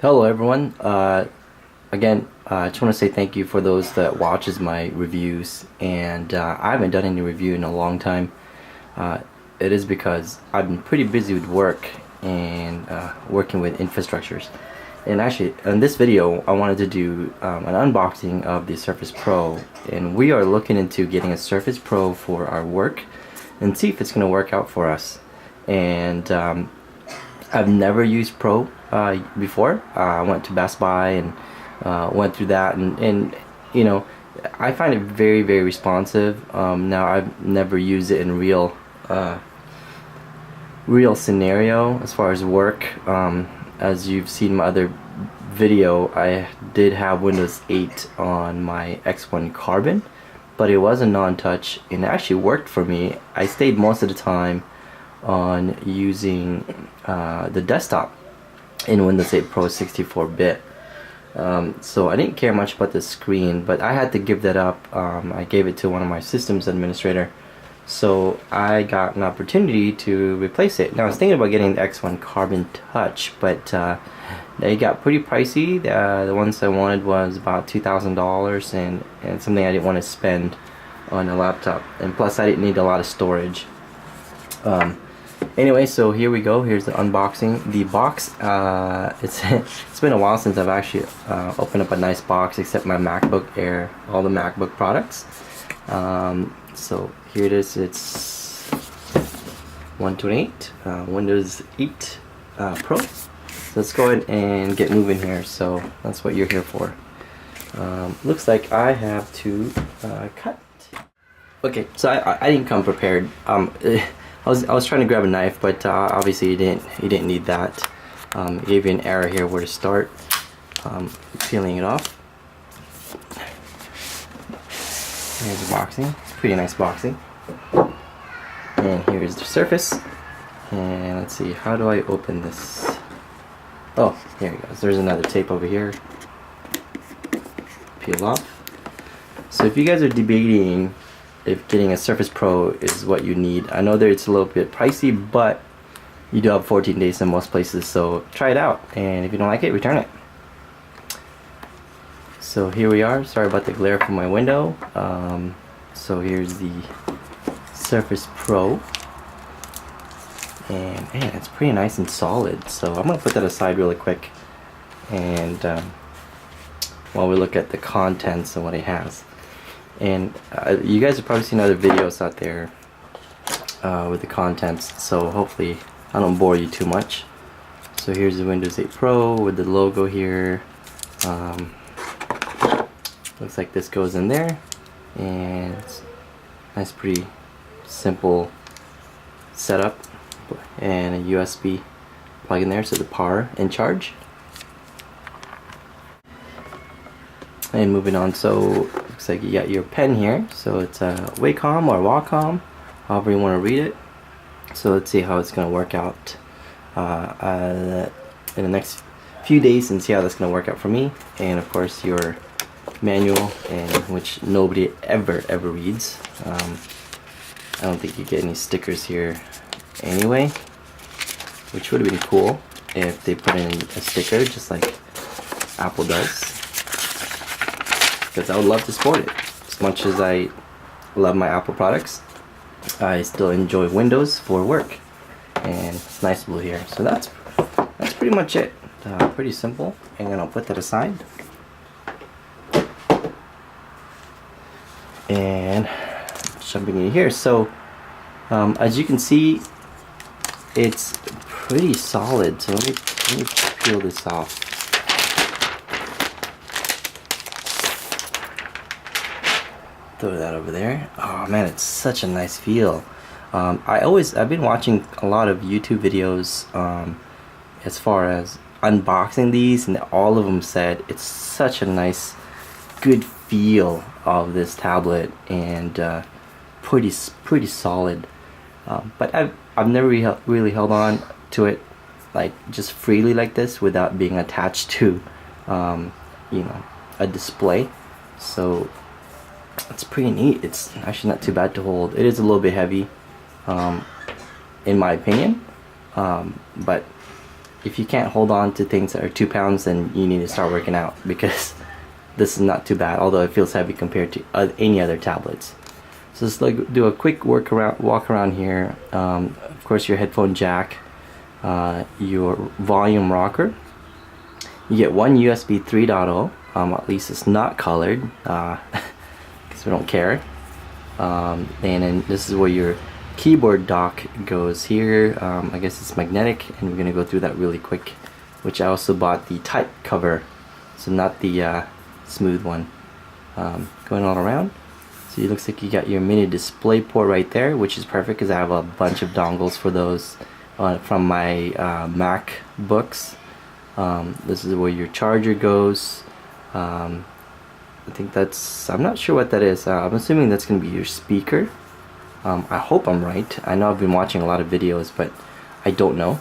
Hello everyone. Again, I just want to say thank you for those that watches my reviews, and I haven't done any review in a long time. It is because I've been pretty busy with work and working with infrastructures. And actually, in this video, I wanted to do an unboxing of the Surface Pro, and we are looking into getting a Surface Pro for our work and see if it's going to work out for us. And I've never used Pro before. I went to Best Buy and went through that, and you know, I find it very, very responsive. Now I've never used it in real scenario as far as work. As you've seen my other video, I did have Windows 8 on my X1 Carbon, but it was a non-touch and it actually worked for me. I stayed most of the time on using the desktop in Windows 8 Pro 64-bit. So I didn't care much about the screen, but I had to give that up. I gave it to one of my systems administrator, so I got an opportunity to replace it. Now I was thinking about getting the X1 Carbon Touch, but they got pretty pricey. The ones I wanted was about $2,000, and something I didn't want to spend on a laptop, and plus I didn't need a lot of storage. Anyway, so here we go. Here's the unboxing. The box, it's been a while since I've actually opened up a nice box, except my MacBook Air, all the MacBook products. So here it is. It's 128 Windows 8 Pro. So let's go ahead and get moving here. So that's what you're here for. Looks like I have to cut. Okay, so I didn't come prepared. I was trying to grab a knife, but obviously you didn't need that. It gave you an error here where to start. Peeling it off. Here's the boxing. It's pretty nice boxing. And here's the Surface. And let's see, how do I open this? Oh, here it goes. There's another tape over here. Peel off. So if you guys are debating if getting a Surface Pro is what you need, I know that it's a little bit pricey, but you do have 14 days in most places, so try it out, and if you don't like it, return it. So here we are. Sorry about the glare from my window. So here's the Surface Pro, and man, it's pretty nice and solid. So I'm gonna put that aside really quick, and while we look at the contents and what it has. And you guys have probably seen other videos out there with the contents, so hopefully I don't bore you too much. So here's the Windows 8 Pro with the logo here. Looks like this goes in there, and it's nice, pretty simple setup, and a USB plug in there, so the power and charge. And moving on, so looks like you got your pen here, so it's a Wacom or Wacom, however you want to read it. So let's see how it's going to work out in the next few days, and see how that's going to work out for me. And of course your manual, and which nobody ever reads. I don't think you get any stickers here anyway, which would have been cool if they put in a sticker just like Apple does, because I would love to support it. As much as I love my Apple products, I still enjoy Windows for work, and it's nice blue here. So that's pretty much it. Pretty simple, and then I'll put that aside. And jumping in here, so as you can see, it's pretty solid. So let me peel this off. Throw that over there. Oh man, it's such a nice feel. I've been watching a lot of YouTube videos as far as unboxing these, and all of them said it's such a nice, good feel of this tablet, and pretty solid. But I've never really held on to it like just freely like this without being attached to you know, a display. So it's pretty neat. It's actually not too bad to hold. It is a little bit heavy in my opinion, but if you can't hold on to things that are 2 pounds, then you need to start working out, because this is not too bad, although it feels heavy compared to any other tablets. So let's do a quick walk around here. Of course, your headphone jack, your volume rocker. You get one USB 3.0. At least it's not colored, because we don't care. And then this is where your keyboard dock goes here. I guess it's magnetic, and we're gonna go through that really quick. Which I also bought the type cover, so not the smooth one. Going all around. So it looks like you got your mini display port right there, which is perfect because I have a bunch of dongles for those from my MacBooks. This is where your charger goes. I think that's, I'm not sure what that is. I'm assuming that's going to be your speaker. I hope I'm right. I know I've been watching a lot of videos, but I don't know.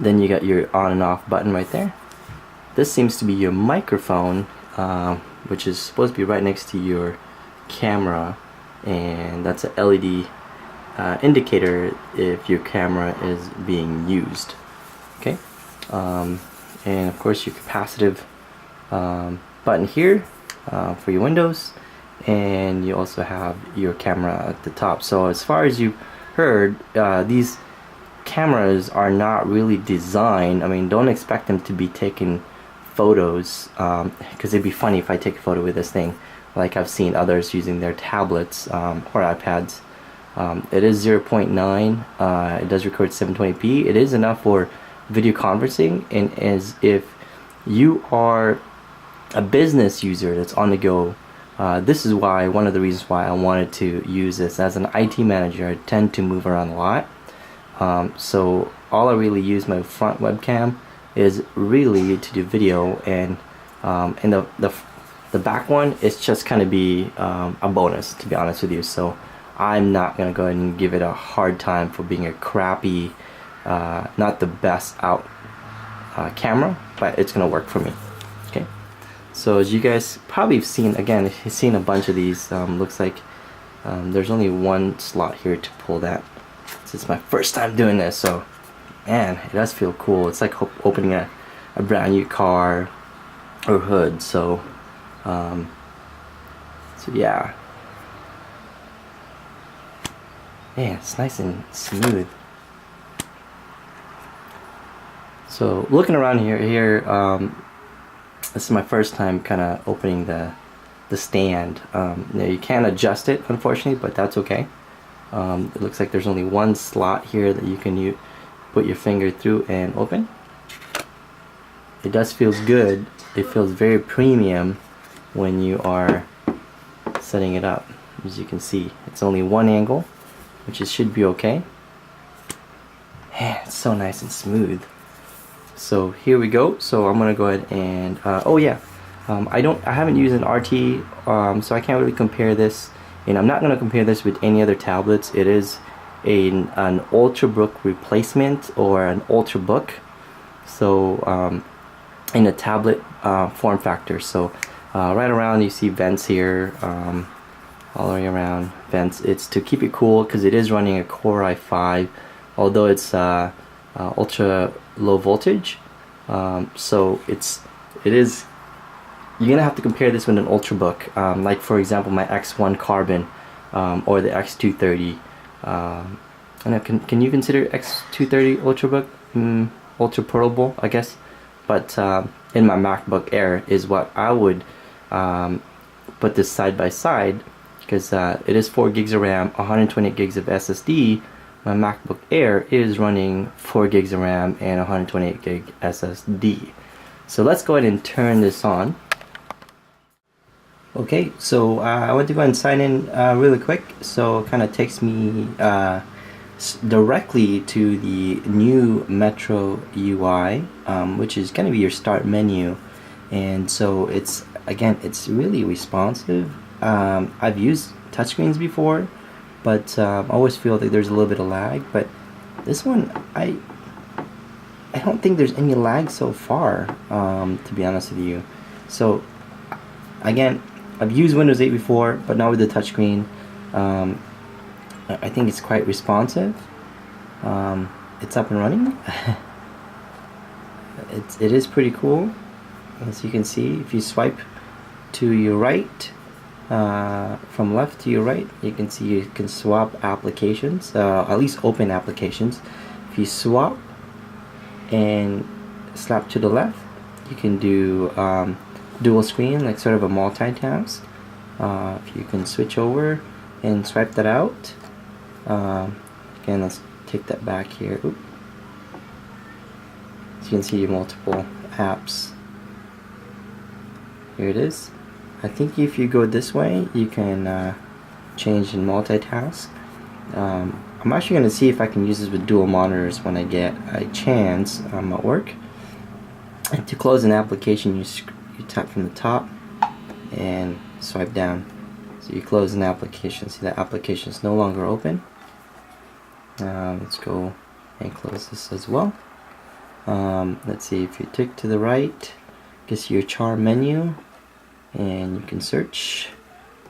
Then you got your on and off button right there. This seems to be your microphone, which is supposed to be right next to your camera, and that's a LED indicator if your camera is being used. Okay, and of course your capacitive button here for your windows, and you also have your camera at the top. So as far as you heard, these cameras are not really designed, I mean, don't expect them to be taking photos, because it'd be funny if I take a photo with this thing like I've seen others using their tablets or iPads. It is 0.9, it does record 720p. It is enough for video conferencing, and as if you are a business user that's on the go, this is why, one of the reasons why I wanted to use this. As an IT manager, I tend to move around a lot, so all I really use my front webcam is really to do video, and the back one is just kind of be a bonus, to be honest with you. So I'm not gonna go ahead and give it a hard time for being a crappy, not the best out camera, but it's gonna work for me. Okay, so as you guys probably have seen, again, you've seen a bunch of these. Looks like there's only one slot here to pull that. So it's my first time doing this, so man, it does feel cool. It's like opening a brand new car or hood. So yeah, it's nice and smooth. So looking around here, this is my first time kind of opening the stand. Now you can't adjust it, unfortunately, but that's okay. It looks like there's only one slot here that you can put your finger through and open. It does feel good. It feels very premium when you are setting it up. As you can see, it's only one angle, which should be okay. Man, it's so nice and smooth. So here we go. So I'm gonna go ahead and oh yeah, I haven't used an RT, so I can't really compare this, and I'm not gonna compare this with any other tablets. It is an Ultrabook replacement, or an Ultrabook, so in a tablet form factor. So right around you see vents here, all the way around vents. It's to keep it cool because it is running a Core i5, although it's ultra low voltage. So it is, you're gonna have to compare this with an Ultrabook, like for example my X1 Carbon, or the X230. I know, can you consider X230 Ultrabook ultra portable, I guess? But in my MacBook Air is what I would put this side by side, because it is 4 gigs of RAM, 128 gigs of SSD. My MacBook Air is running 4 gigs of RAM and 128 gig SSD. So let's go ahead and turn this on. Okay, so I went to go and sign in really quick, so it kind of takes me directly to the new Metro UI, which is going to be your start menu. And so it's, again, it's really responsive. I've used touchscreens before, but I always feel that there's a little bit of lag, but this one, I don't think there's any lag so far, to be honest with you. So again, I've used Windows 8 before, but not with the touchscreen. I think it's quite responsive. it's up and running. It is pretty cool. As you can see, if you swipe to your right, from left to your right, you can see you can swap applications, at least open applications. If you swap and slap to the left, you can do dual screen, like sort of a multitask. If you can switch over and swipe that out, again, let's take that back here. Oop. So you can see multiple apps. Here it is. I think if you go this way, you can change and multitask. I'm actually going to see if I can use this with dual monitors when I get a chance at work. And to close an application, you tap from the top and swipe down. So you close an application. See, that application is no longer open. Let's go and close this as well. Let's see, if you tick to the right, gets your char menu, and you can search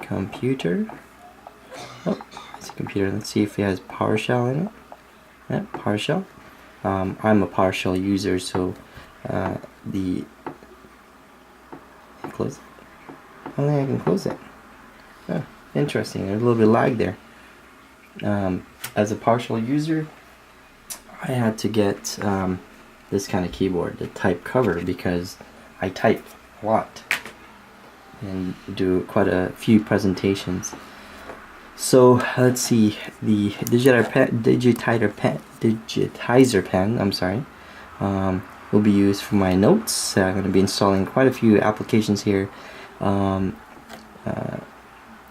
computer. Oh, it's a computer. Let's see if it has PowerShell in it. Yeah, PowerShell. I'm a PowerShell user, so close it. I don't think I can close it. Oh, interesting. There's a little bit of lag there. As a PowerShell user, I had to get this kind of keyboard, the type cover, because I type a lot and do quite a few presentations. So let's see, the digitizer pen, I'm sorry, will be used for my notes. I'm going to be installing quite a few applications here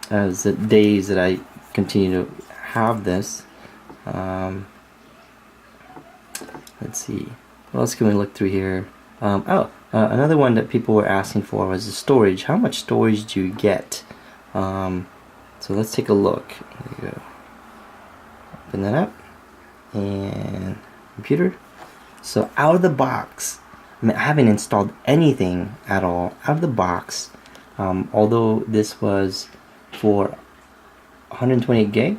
as the days that I continue to have this. Let's see, what else can we look through here? Another one that people were asking for was the storage. How much storage do you get? So let's take a look. There you go. Open that up. And computer. So out of the box, I mean, I haven't installed anything at all. Out of the box, although this was for 128 gig,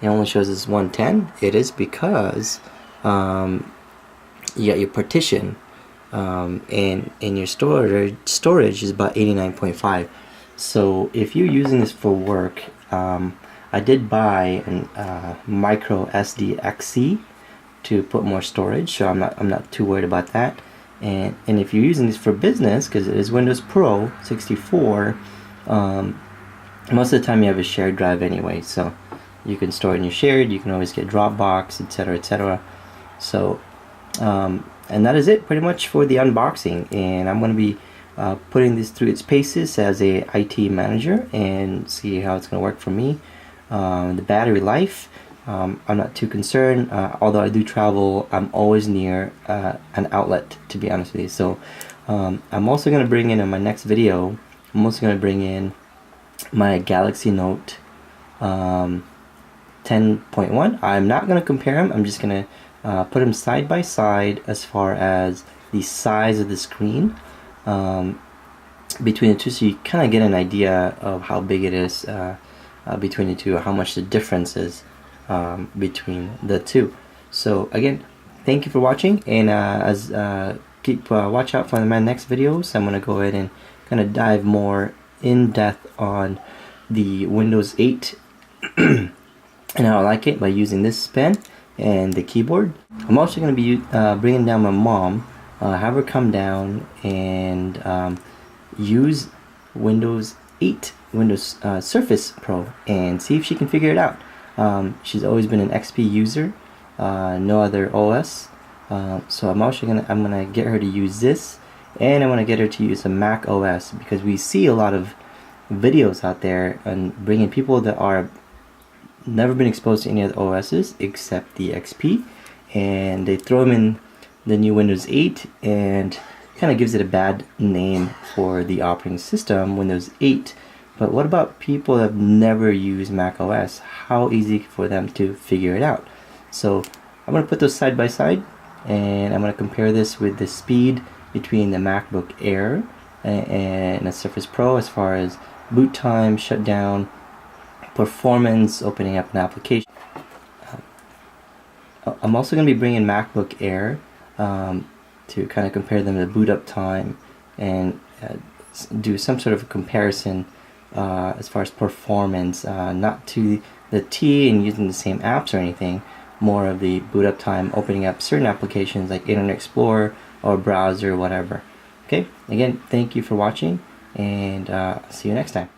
it only shows us 110. It is because you got your partition, and your storage is about 89.5. So if you're using this for work, I did buy a micro SD XC to put more storage, so I'm not too worried about that. And if you're using this for business, because it is Windows Pro 64, most of the time you have a shared drive anyway, so you can store it in your shared. You can always get Dropbox, etc., etc. So and that is it pretty much for the unboxing, and I'm going to be putting this through its paces as a IT manager and see how it's going to work for me. The battery life, I'm not too concerned, although I do travel. I'm always near an outlet, to be honest with you. So I'm also going to bring in my next video, I'm also going to bring in my Galaxy Note 10.1. I'm not going to compare them, I'm just going to put them side by side as far as the size of the screen between the two, so you kind of get an idea of how big it is between the two, how much the difference is between the two. So again, thank you for watching, and watch out for my next videos. I'm going to go ahead and kind of dive more in depth on the Windows 8 and how I like it by using this pen and the keyboard. I'm also going to be bringing down my mom, have her come down and use Windows 8, Windows Surface Pro, and see if she can figure it out. She's always been an XP user, no other OS, so I'm gonna get her to use this, and I want to get her to use a Mac OS, because we see a lot of videos out there and bringing people that are never been exposed to any other OSs except the XP, and they throw them in the new Windows 8 and kind of gives it a bad name for the operating system, Windows 8. But what about people that have never used Mac OS? How easy for them to figure it out? So I'm going to put those side by side, and I'm going to compare this with the speed between the MacBook Air and the Surface Pro as far as boot time, shutdown, performance, opening up an application. Oh, I'm also going to be bringing MacBook Air to kind of compare them to boot up time and do some sort of a comparison as far as performance, not to the T and using the same apps or anything, more of the boot up time, opening up certain applications like Internet Explorer or browser or whatever. Okay, again, thank you for watching, and see you next time.